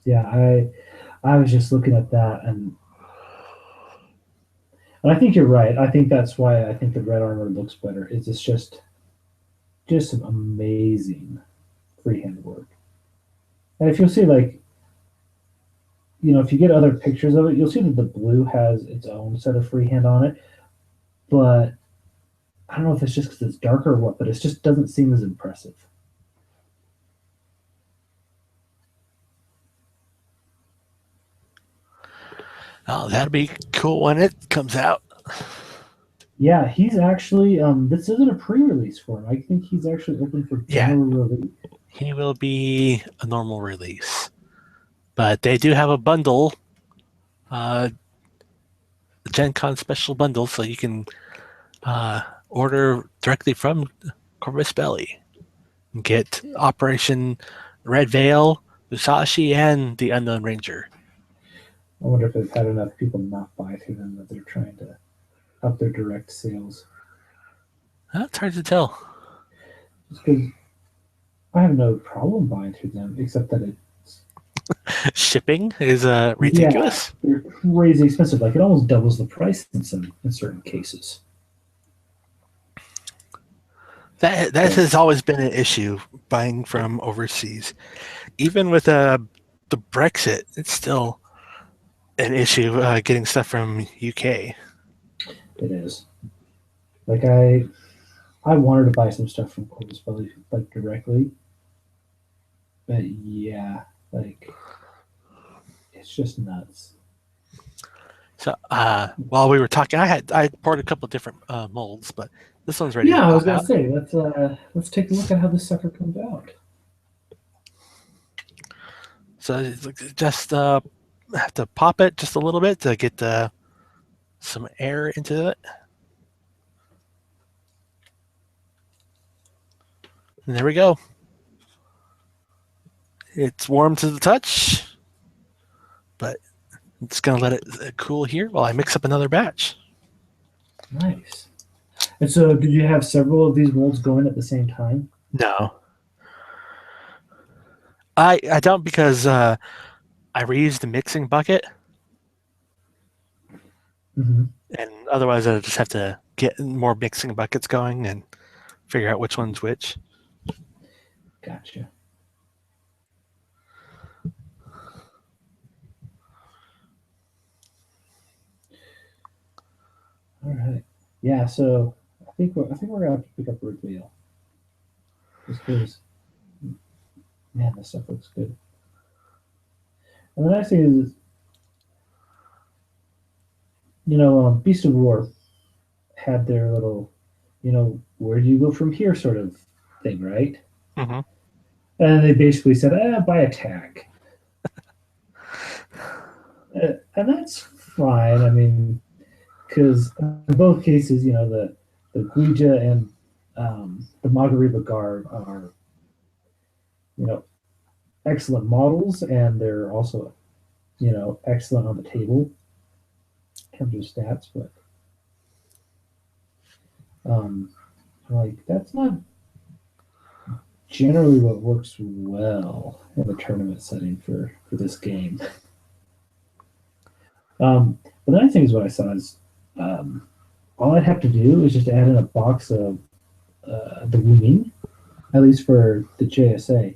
yeah. I was just looking at that, and I think you're right. I think that's why I think the red armor looks better. It's just some amazing freehand work. And if you'll see, like, if you get other pictures of it, you'll see that the blue has its own set of freehand on it. But I don't know if it's just because it's darker or what, but it just doesn't seem as impressive. oh, that'll be cool when it comes out. Yeah, he's actually this isn't a pre-release for him. I think he's actually open for Yeah, general release. he will be a normal release, but they do have a bundle, uh, the Gen Con special bundle, so you can order directly from Corvus Belly and get Operation Red Veil, Musashi, and the Unknown Ranger. I wonder if they've had enough people not buy through them that they're trying to up their direct sales. It's hard to tell. Just because I have no problem buying through them, except that it's Shipping is yeah, ridiculous. they're crazy expensive. Like it almost doubles the price in certain cases. That But has always been an issue buying from overseas. Even with the Brexit, it's still an issue getting stuff from UK. it is. Like I wanted to buy some stuff from Corvus Belly like directly, but yeah, like it's just nuts. So while we were talking, I poured a couple different molds, but this one's ready to Yeah, I was pop gonna out. say let's take a look at how this sucker comes out. So just have to pop it just a little bit to get some air into it. And there we go. It's warm to the touch, but I'm just gonna let it cool here while I mix up another batch. Nice. And so, did you have several of these molds going at the same time? No, I don't because I reused the mixing bucket, Mm-hmm. and otherwise I just have to get more mixing buckets going and figure out which one's which. Gotcha. All right. Yeah. So I think we're gonna have to pick up Root Wheel just because man, this stuff looks good. And the nice thing is, Beast of War had their little, where do you go from here sort of thing, right? Mm-hmm. And they basically said, buy a tag. And that's fine. I mean, because in both cases, the Guija and the Magariba Guard are, you know, excellent models, and they're also, excellent on the table in terms of stats. But um, like that's not generally what works well in the tournament setting for this game. But the nice thing is what I saw is um, all I'd have to do is just add in a box of the Wuming, at least for the JSA,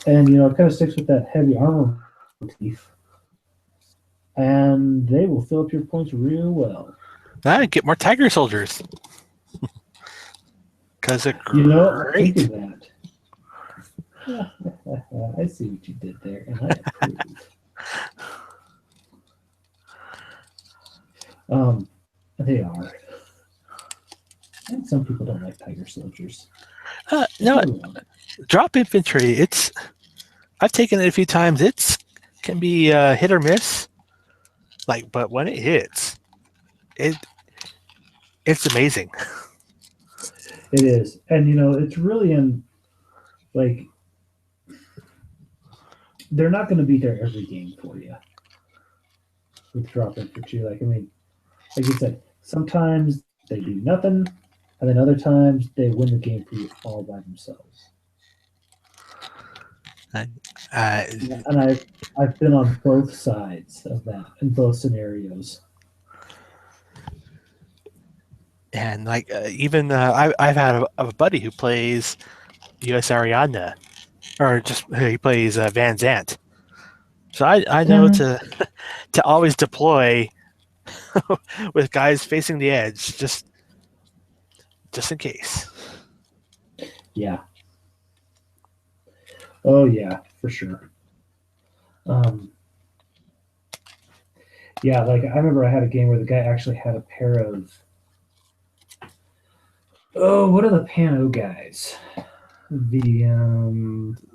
and it kind of sticks with that heavy armor motif, and they will fill up your points real well. Get more Tiger Soldiers because they're I'm great. thinking that. I see what you did there, and I approve. Um, they are. And some people don't like Tiger Soldiers. That's No, everyone. drop infantry. It's I've taken it a few times. It's can be hit or miss. Like, but when it hits, it it's amazing. It is. And, it's really in, like, they're not going to be there every game for you with drop infantry. Like, I mean, like you said, sometimes they do nothing, and then other times they win the game for you all by themselves. Uh, And I've been on both sides of that in both scenarios. and like even I've had a buddy who plays U.S. Ariadne, or just he plays Van Zant. So I know Yeah, to always deploy with guys facing the edge, just in case. yeah. Oh yeah, for sure. Um, Yeah, like I remember I had a game where the guy actually had a pair of what are the Pano guys? The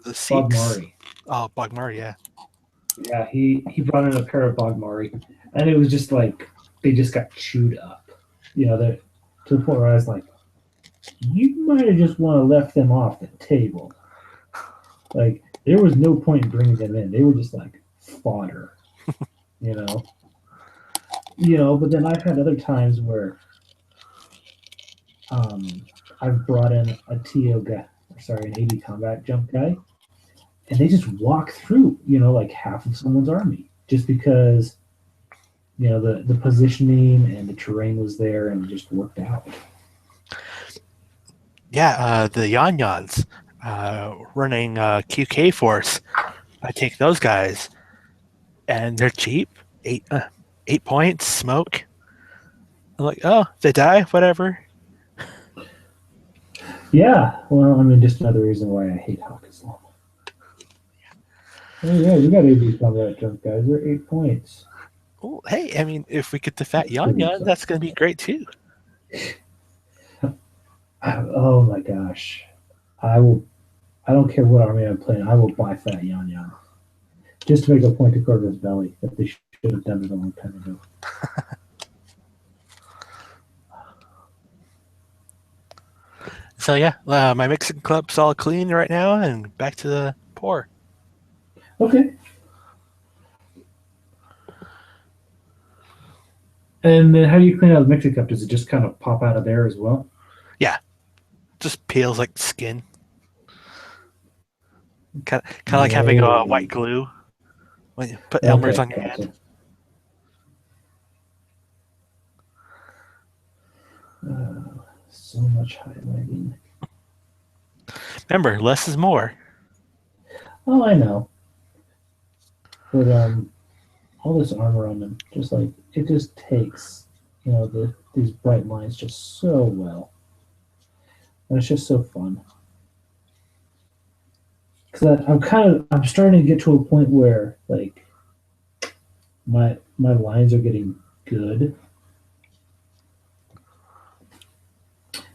The Sikhs. Bogmari. Oh, Bogmar, yeah. Yeah, he brought in a pair of Bogmari, and it was just like they just got chewed up. You know, that to the point where I was like, you might have just want to left them off the table. Like there was no point in bringing them in. They were just like fodder. You know, But then I've had other times where um, I've brought in a TO guy, sorry, an AD combat jump guy, and they just walk through, like half of someone's army just because the positioning and the terrain was there and it just worked out. Yeah, the Yan Yans running QK Force. I take those guys, and they're cheap. 8 points, smoke. I'm like, oh, if they die, whatever. Yeah, well, I mean, just another reason why I hate Hawk Islam. Oh yeah, we got AD combat jump guys. They're 8 points. Oh, hey, I mean, if we get the fat That's Yan pretty Yan, exciting. that's going to be great too. Oh my gosh, I will. I don't care what army I'm playing. I will buy Fat Yan Yan just to make a point to Corvus Belly that they should have done it a long time ago. So yeah, my mixing club's all clean right now, and back to the pour. Okay. And then how do you clean out the mixing cup? Does it just kind of pop out of there as well? Yeah, just peels like skin. Kind of like having a white No. glue when you put Elmer's Okay, on your hand. gotcha. So much highlighting. Remember, less is more. Oh, I know. But all this armor on them, just like it just takes, these bright lines just so well, and it's just so fun. Because I'm starting to get to a point where like my lines are getting good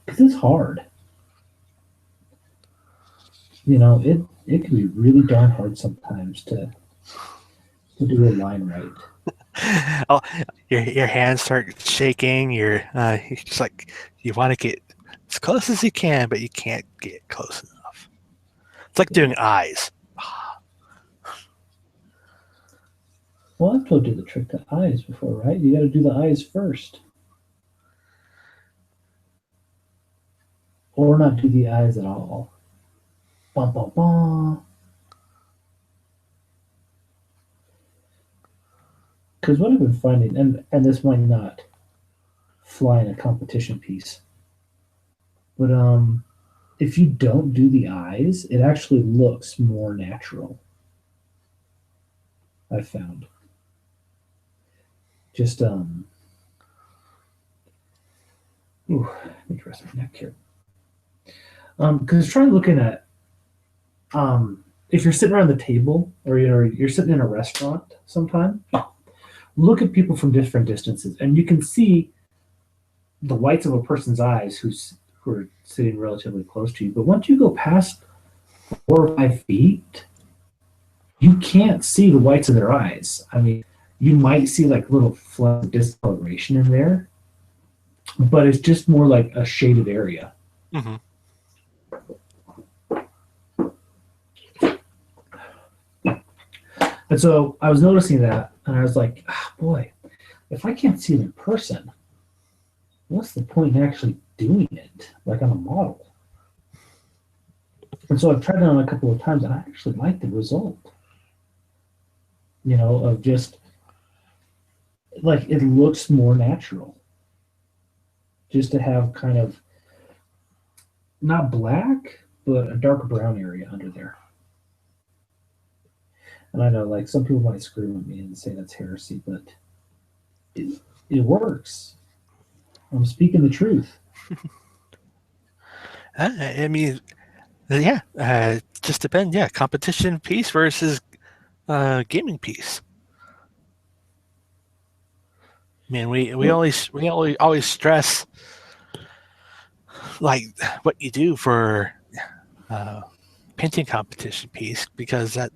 because it's hard. It can be really darn hard sometimes to do a line right. Oh, your hands start shaking. You're just like you want to get as close as you can, but you can't get close enough. It's like Yeah. doing eyes. Well, I've told you the trick to eyes before, right? You got to do the eyes first, or not do the eyes at all. Bum, bum, bum. Because what I've been finding, and this might not fly in a competition piece, but if you don't do the eyes, it actually looks more natural. I've found. Just ooh, let me rest my neck here. Because try looking at if you're sitting around the table or you're sitting in a restaurant sometime, look at people from different distances, and you can see the whites of a person's eyes who are sitting relatively close to you. But once you go past 4 or 5 feet, you can't see the whites of their eyes. I mean, you might see like little flecks of discoloration in there, but it's just more like a shaded area. Mm-hmm. And so I was noticing that, and I was like, boy, if I can't see it in person, what's the point in actually doing it like on a model? And so I've tried it on a couple of times, and I actually like the result. Of just like it looks more natural. Just to have kind of not black, but a dark brown area under there. And I know like some people might scream at me and say that's heresy, but it works. I'm speaking the truth. I mean, yeah, just depends. Yeah, competition piece versus gaming piece. Man, we Well, always stress like what you do for uh, painting competition piece because that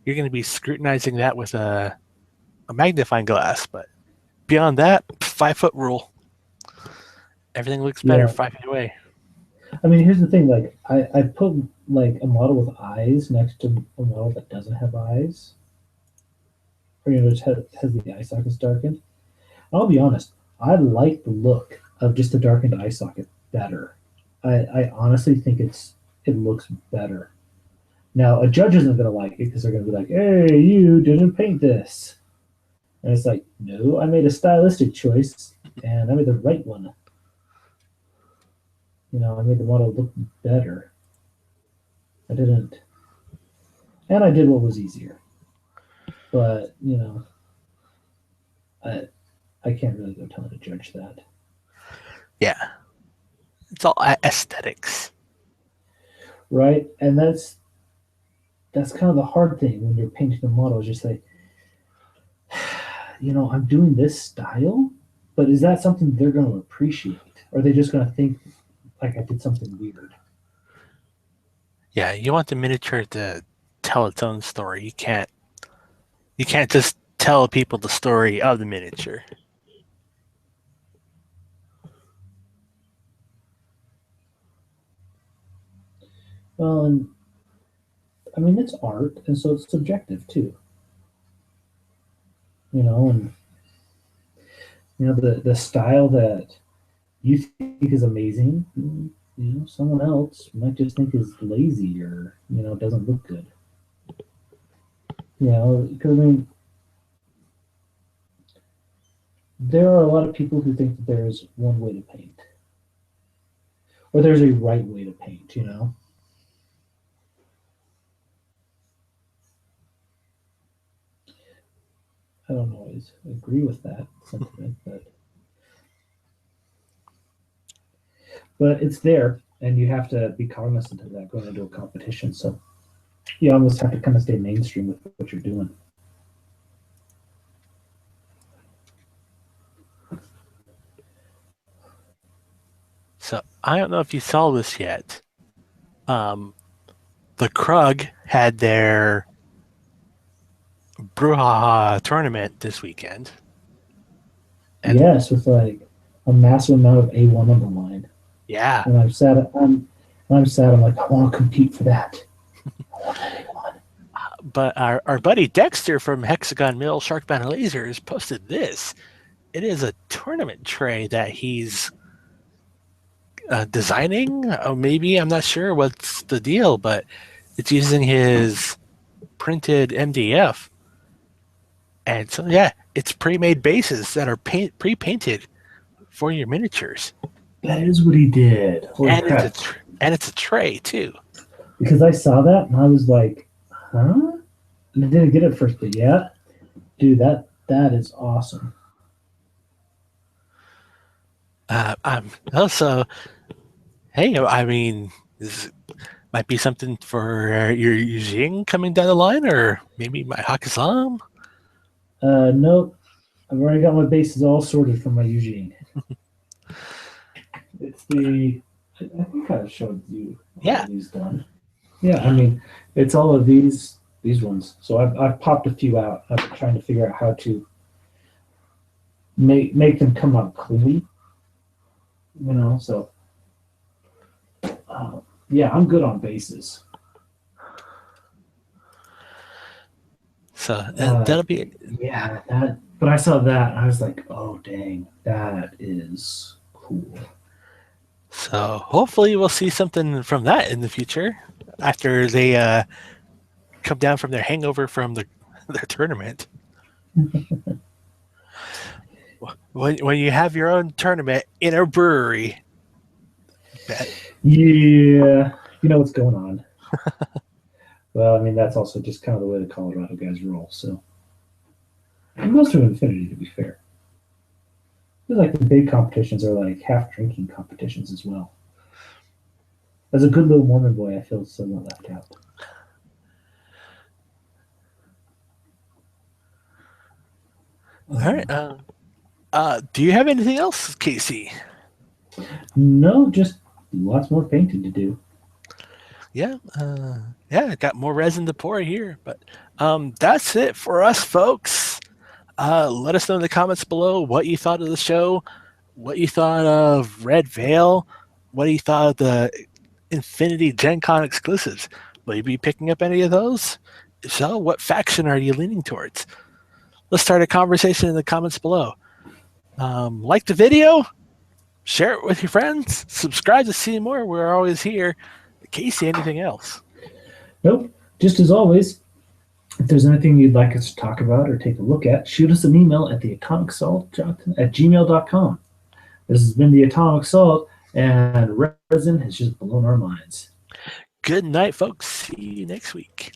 you're going to be scrutinizing that with a magnifying glass. But beyond that, 5 foot rule. Everything looks better yeah. 5 feet away. I mean, here's the thing. Like, I put like a model with eyes next to a model that doesn't have eyes, or just has the eye sockets darkened. I'll be honest. I like the look of just a darkened eye socket better. I honestly think it looks better. Now, a judge isn't going to like it because they're going to be like, "Hey, you didn't paint this," and it's like, "No, I made a stylistic choice, and I made the right one. I made the model look better. I didn't, and I did what was easier. But I I can't really go telling a judge that, Yeah, it's all aesthetics. right? And that's kind of the hard thing when you're painting a model. Is just like, I'm doing this style, but is that something they're going to appreciate? Or are they just going to think like I did something weird? Yeah, you want the miniature to tell its own story. You can't just tell people the story of the miniature. Well, and I mean, it's art, and so it's subjective too. And the style that you think is amazing, someone else might just think is lazy or doesn't look good. Because I mean, there are a lot of people who think that there is one way to paint, or there's a right way to paint. I don't always agree with that sentiment, but it's there, and you have to be cognizant of that going into a competition. So you almost have to kind of stay mainstream with what you're doing. So I don't know if you saw this yet. Um, the Krug had their Brouhaha tournament this weekend, and Yes, with like a massive amount of A1 on the line. yeah, And I'm sad. I'm like, I want to compete for that. I want that A1. but our buddy Dexter from Hexagon Mill Sharkbound Lasers posted this. It is a tournament tray that he's designing. Maybe I'm not sure what's the deal, but it's using his printed MDF, and so yeah, it's pre-made bases that are pre-painted for your miniatures, That is what he did. Holy and crap. it's a tray too. Because I saw that and I was like, huh? And I didn't get it first, but yeah, dude, that is awesome. I'm also, hey, I mean, this might be something for your Yujing coming down the line, or maybe my Hakazam. Nope. I've already got my bases all sorted for my Eugene. It's I think I showed you all Yeah, of these done. Yeah, I mean, it's all of these ones. So I've popped a few out. I've been trying to figure out how to make them come out clean. So yeah, I'm good on bases. so Uh, that'll be yeah, that. But I saw that and I was like, oh dang, that is cool. so. Hopefully, we'll see something from that in the future after they come down from their hangover from their tournament. When you have your own tournament in a brewery, bet. Yeah, you know what's going on. Well, I mean, that's also just kind of the way the Colorado guys roll. So, and most of Infinity, to be fair. I feel like the big competitions are like half drinking competitions as well. As a good little Mormon boy, I feel somewhat left out. All right. Do you have anything else, Casey? No, just lots more painting to do. Yeah, I got more resin to pour here, but that's it for us, folks. Let us know in the comments below what you thought of the show, what you thought of Red Veil, what you thought of the Infinity Gen Con exclusives. Will you be picking up any of those? If so, what faction are you leaning towards? Let's start a conversation in the comments below. Like the video, share it with your friends, subscribe to see more. We're always here. Casey, anything else? Nope. Just as always, if there's anything you'd like us to talk about or take a look at, shoot us an email at theatomicsalt@gmail.com. This has been the Atomic Salt, and resin has just blown our minds. Good night, folks. See you next week.